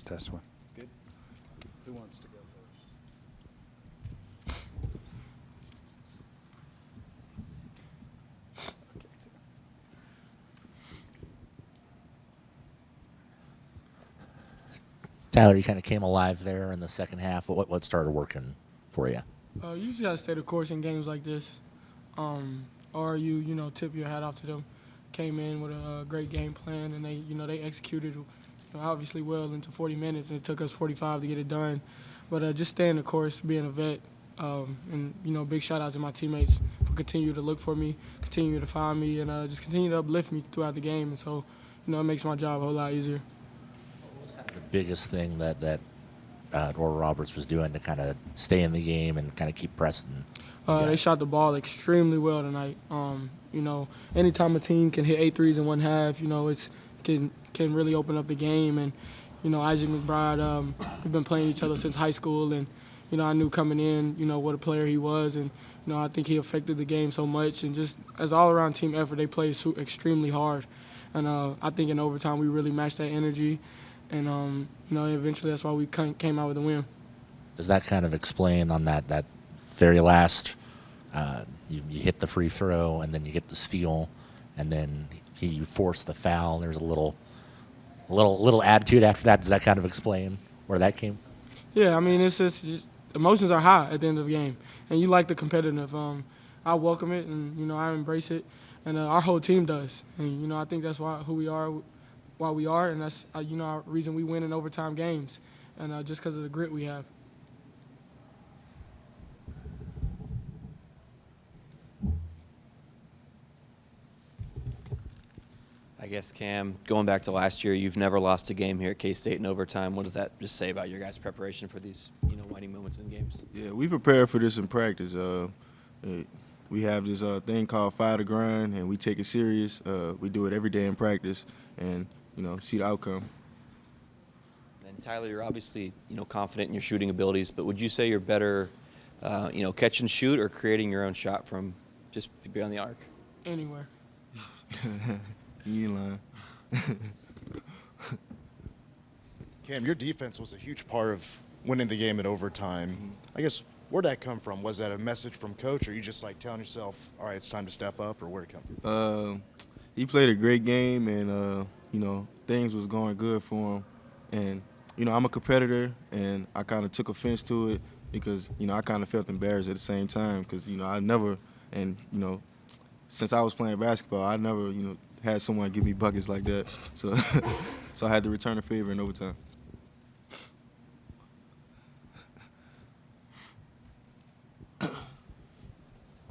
Test one. It's good. Who wants to go first? Tyler, you kind of came alive there in the second half. What started working for you? You usually got to stay the course in games like this, or you tip your hat off to them. Came in with a great game plan, and they executed obviously well into 40 minutes, and it took us 45 to get it done. But just staying the course, being a vet, and big shout out to my teammates for continuing to look for me, continue to find me, and just continue to uplift me throughout the game. And so, it makes my job a whole lot easier. What was kind of the biggest thing that Oral Roberts was doing to kind of stay in the game and kind of keep pressing? They shot the ball extremely well tonight. Anytime a team can hit 8 threes in one half, it's can really open up the game. And, Isaac McBride, we've been playing each other since high school, and, I knew coming in, what a player he was, and, I think he affected the game so much. And just as all-around team effort, they played extremely hard. And I think in overtime we really matched that energy, and, eventually that's why we came out with a win. Does that kind of explain on that very last, you hit the free throw and then you get the steal, and then you force the foul. There's a little attitude after that. Does that kind of explain where that came? Yeah, I mean, it's just emotions are high at the end of the game, and you like the competitive. I welcome it, and I embrace it, and our whole team does. And I think that's why we are, and that's our reason we win in overtime games, and just because of the grit we have. I guess, Cam, going back to last year, you've never lost a game here at K-State in overtime. What does that just say about your guys' preparation for these, winning moments in games? Yeah, we prepare for this in practice. We have this thing called fire to grind, and we take it serious. We do it every day in practice, and see the outcome. And Tyler, you're obviously confident in your shooting abilities, but would you say you're better, catch and shoot, or creating your own shot from just to be on the arc? Anywhere. You ain't lying. Cam, your defense was a huge part of winning the game in overtime. I guess, where'd that come from? Was that a message from coach, or you just telling yourself, all right, it's time to step up, or where'd it come from? He played a great game, and things was going good for him. And I'm a competitor, and I kind of took offense to it because I kind of felt embarrassed at the same time because I never, and since I was playing basketball, I never had someone give me buckets like that. So so I had to return the favor in overtime.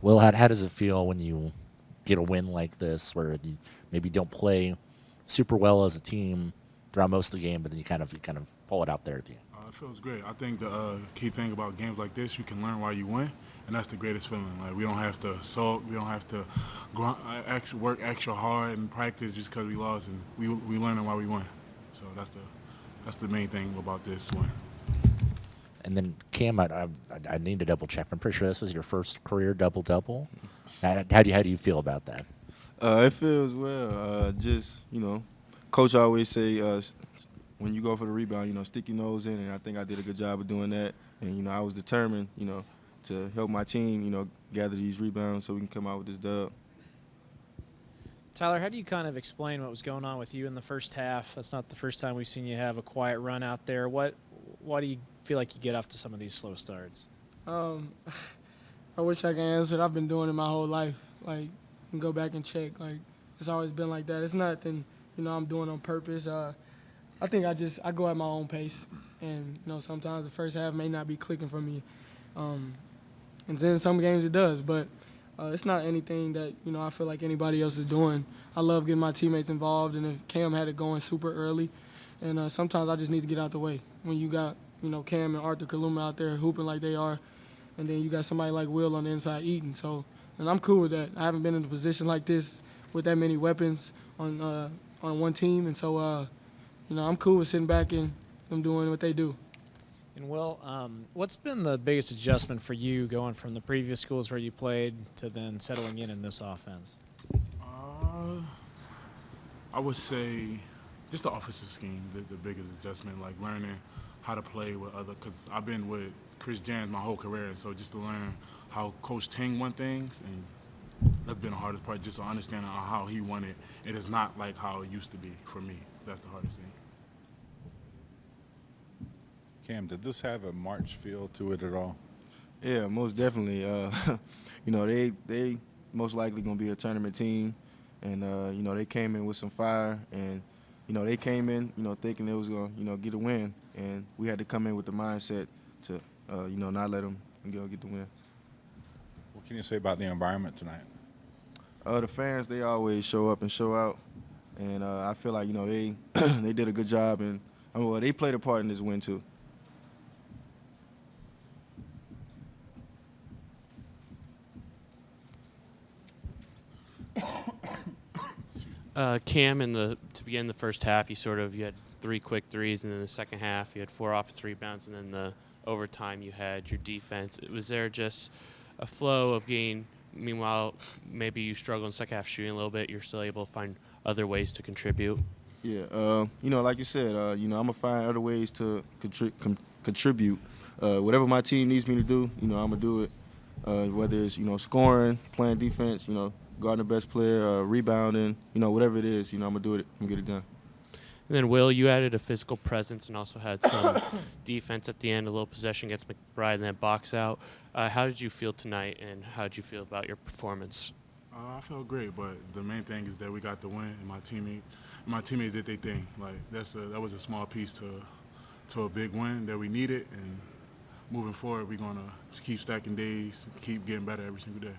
Will, how does it feel when you get a win like this where you maybe don't play super well as a team throughout most of the game, but then you kind of pull it out there at the end? It feels great. I think the key thing about games like this, you can learn while you win, and that's the greatest feeling. Like, we don't have to sulk, we don't have to work extra hard and practice just because we lost, and we learning while we win. So that's the main thing about this win. And then Cam, I need to double check. I'm pretty sure this was your first career double-double. How do you feel about that? It feels well. Coach always say when you go for the rebound, stick your nose in, and I think I did a good job of doing that. And I was determined, to help my team, gather these rebounds so we can come out with this dub. Tyler, how do you kind of explain what was going on with you in the first half? That's not the first time we've seen you have a quiet run out there. Why do you feel like you get off to some of these slow starts? I wish I could answer it. I've been doing it my whole life. Like, go back and check. Like, it's always been like that. It's nothing, I'm doing on purpose. I think I go at my own pace. And, sometimes the first half may not be clicking for me. And then some games it does. But it's not anything that, I feel like anybody else is doing. I love getting my teammates involved. And if Cam had it going super early, and sometimes I just need to get out the way. When you got, Cam and Arthur Kaluma out there hooping like they are, and then you got somebody like Will on the inside eating. So, and I'm cool with that. I haven't been in a position like this with that many weapons on one team. And so, I'm cool with sitting back and them doing what they do. And Will, what's been the biggest adjustment for you going from the previous schools where you played to then settling in this offense? I would say just the offensive scheme, the biggest adjustment, like learning how to play with other, because I've been with Chris Jans my whole career, and so just to learn how Coach Ting won things, and that's been the hardest part, just to understand how he won it. It is not like how it used to be for me. That's the hardest thing. Cam, did this have a March feel to it at all? Yeah, most definitely. You know, they most likely gonna be a tournament team, and you know, they came in with some fire, and you know, they came in, you know, thinking they was gonna, you know, get a win, and we had to come in with the mindset to, you know, not let them get the win. What can you say about the environment tonight? The fans, they always show up and show out, and I feel like, you know, they they did a good job, and I mean, well, they played a part in this win too. Cam, to begin the first half, you had 3 quick threes, and then the second half you had 4 offensive rebounds, and then the overtime you had your defense. Was there just a flow of game? Meanwhile, maybe you struggle in the second half shooting a little bit. You're still able to find other ways to contribute. Yeah, you know, like you said, you know, I'm gonna find other ways to contribute. Whatever my team needs me to do, you know, I'm gonna do it. Whether it's, you know, scoring, playing defense, you know, guarding the best player, rebounding, you know, whatever it is, you know, I'm gonna do it. I'm gonna get it done. And then, Will, you added a physical presence and also had some defense at the end, a little possession against McBride and then box out. How did you feel tonight, and how did you feel about your performance? I felt great, but the main thing is that we got the win, and my teammates did their thing. Like that was a small piece to a big win that we needed, and moving forward, we're gonna just keep stacking days, keep getting better every single day.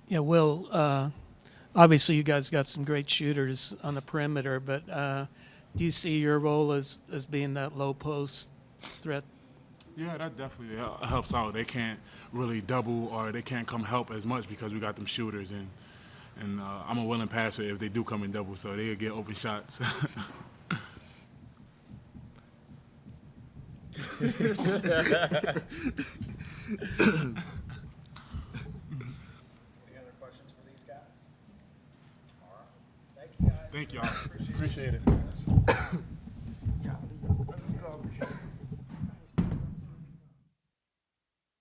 Yeah, Will, obviously you guys got some great shooters on the perimeter, but do you see your role as being that low post threat? Yeah, that definitely helps out. They can't really double or they can't come help as much because we got them shooters, and I'm a willing passer if they do come in double, so they'll get open shots. Thank y'all. Appreciate it.